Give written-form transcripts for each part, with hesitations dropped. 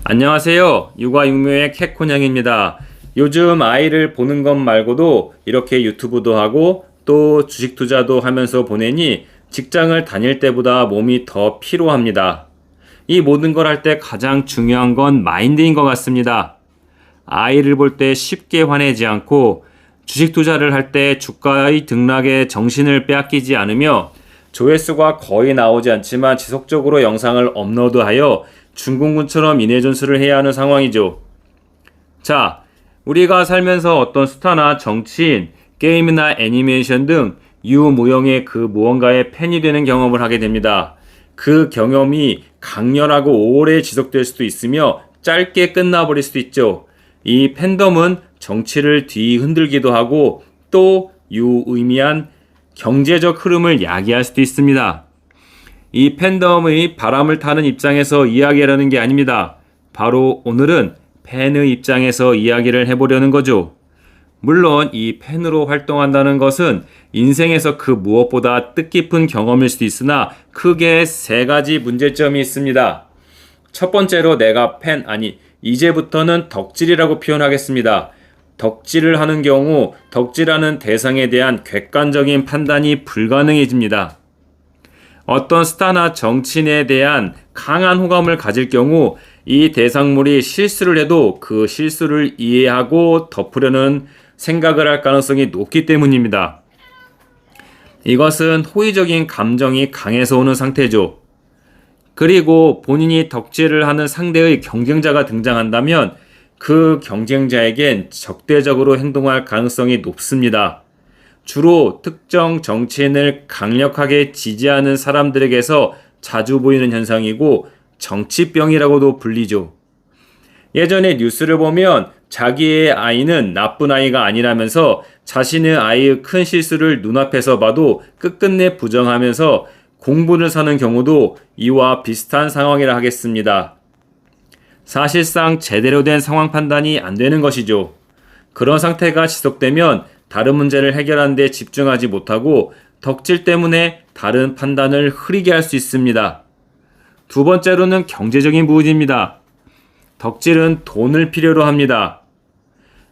안녕하세요. 육아육묘의 캣코냥입니다. 요즘 아이를 보는 것 말고도 이렇게 유튜브도 하고 또 주식 투자도 하면서 보내니 직장을 다닐 때보다 몸이 더 피로합니다. 이 모든 걸 할 때 가장 중요한 건 마인드인 것 같습니다. 아이를 볼 때 쉽게 화내지 않고 주식 투자를 할 때 주가의 등락에 정신을 빼앗기지 않으며 조회수가 거의 나오지 않지만 지속적으로 영상을 업로드하여 중공군처럼 인해존수를 해야 하는 상황이죠. 자, 우리가 살면서 어떤 스타나 정치인, 게임이나 애니메이션 등 유무형의 그 무언가의 팬이 되는 경험을 하게 됩니다. 그 경험이 강렬하고 오래 지속될 수도 있으며 짧게 끝나버릴 수도 있죠. 이 팬덤은 정치를 뒤흔들기도 하고 또 유의미한 경제적 흐름을 야기할 수도 있습니다. 이 팬덤의 바람을 타는 입장에서 이야기하려는 게 아닙니다. 바로 오늘은 팬의 입장에서 이야기를 해보려는 거죠. 물론 이 팬으로 활동한다는 것은 인생에서 그 무엇보다 뜻깊은 경험일 수도 있으나 크게 세 가지 문제점이 있습니다. 첫 번째로 내가 이제부터는 덕질이라고 표현하겠습니다. 덕질을 하는 경우 덕질하는 대상에 대한 객관적인 판단이 불가능해집니다. 어떤 스타나 정치인에 대한 강한 호감을 가질 경우 이 대상물이 실수를 해도 그 실수를 이해하고 덮으려는 생각을 할 가능성이 높기 때문입니다. 이것은 호의적인 감정이 강해서 오는 상태죠. 그리고 본인이 덕질을 하는 상대의 경쟁자가 등장한다면 그 경쟁자에겐 적대적으로 행동할 가능성이 높습니다. 주로 특정 정치인을 강력하게 지지하는 사람들에게서 자주 보이는 현상이고 정치병이라고도 불리죠. 예전에 뉴스를 보면 자기의 아이는 나쁜 아이가 아니라면서 자신의 아이의 큰 실수를 눈앞에서 봐도 끝끝내 부정하면서 공분을 사는 경우도 이와 비슷한 상황이라 하겠습니다. 사실상 제대로 된 상황 판단이 안 되는 것이죠. 그런 상태가 지속되면 다른 문제를 해결하는 데 집중하지 못하고 덕질 때문에 다른 판단을 흐리게 할 수 있습니다. 두 번째로는 경제적인 부분입니다. 덕질은 돈을 필요로 합니다.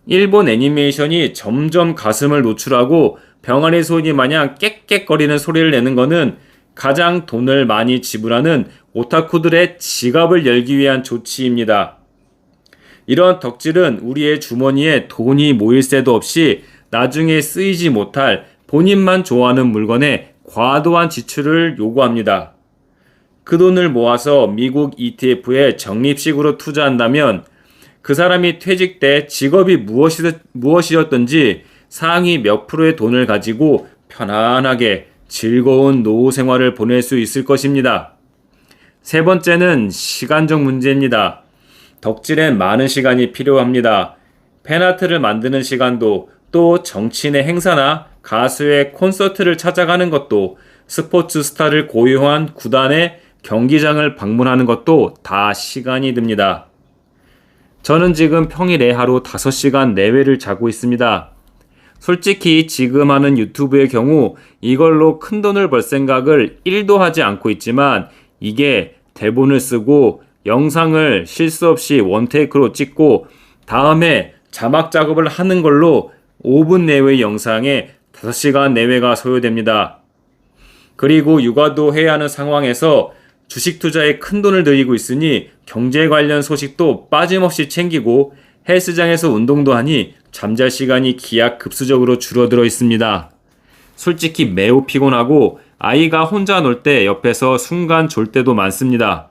일본 애니메이션이 점점 가슴을 노출하고 병아리 소리 마냥 깨깨거리는 소리를 내는 것은 가장 돈을 많이 지불하는 오타쿠들의 지갑을 열기 위한 조치입니다. 이런 덕질은 우리의 주머니에 돈이 모일 새도 없이 나중에 쓰이지 못할 본인만 좋아하는 물건에 과도한 지출을 요구합니다. 그 돈을 모아서 미국 ETF에 적립식으로 투자한다면 그 사람이 퇴직 때 직업이 무엇이었든지 상위 몇 프로의 돈을 가지고 편안하게 즐거운 노후 생활을 보낼 수 있을 것입니다. 세 번째는 시간적 문제입니다. 덕질엔 많은 시간이 필요합니다. 팬아트를 만드는 시간도 또 정치인의 행사나 가수의 콘서트를 찾아가는 것도 스포츠 스타를 고용한 구단의 경기장을 방문하는 것도 다 시간이 듭니다. 저는 지금 평일에 하루 5시간 내외를 자고 있습니다. 솔직히 지금 하는 유튜브의 경우 이걸로 큰돈을 벌 생각을 1도 하지 않고 있지만 이게 대본을 쓰고 영상을 실수 없이 원테이크로 찍고 다음에 자막 작업을 하는 걸로 5분 내외의 영상에 5시간 내외가 소요됩니다. 그리고 육아도 해야 하는 상황에서 주식 투자에 큰돈을 들이고 있으니 경제 관련 소식도 빠짐없이 챙기고 헬스장에서 운동도 하니 잠잘 시간이 기하급수적으로 줄어들어 있습니다. 솔직히 매우 피곤하고 아이가 혼자 놀 때 옆에서 순간 졸 때도 많습니다.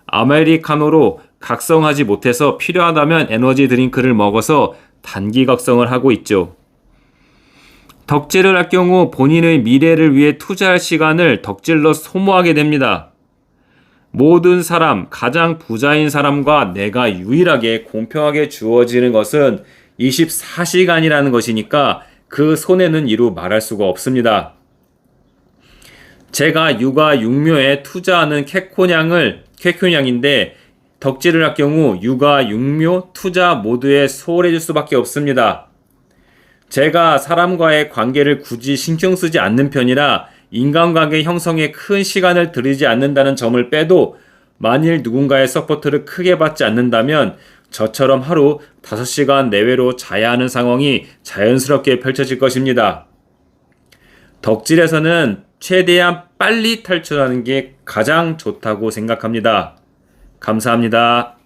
아메리카노로 각성하지 못해서 필요하다면 에너지 드링크를 먹어서 단기 각성을 하고 있죠. 덕질을 할 경우 본인의 미래를 위해 투자할 시간을 덕질로 소모하게 됩니다. 모든 사람, 가장 부자인 사람과 내가 유일하게 공평하게 주어지는 것은 24시간이라는 것이니까 그 손해는 이루 말할 수가 없습니다. 제가 육아육묘에 투자하는 캣코냥인데 덕질을 할 경우 육아육묘 투자 모두에 소홀해질 수밖에 없습니다. 제가 사람과의 관계를 굳이 신경 쓰지 않는 편이라 인간관계 형성에 큰 시간을 들이지 않는다는 점을 빼도 만일 누군가의 서포트를 크게 받지 않는다면 저처럼 하루 5시간 내외로 자야 하는 상황이 자연스럽게 펼쳐질 것입니다. 덕질에서는 최대한 빨리 탈출하는 게 가장 좋다고 생각합니다. 감사합니다.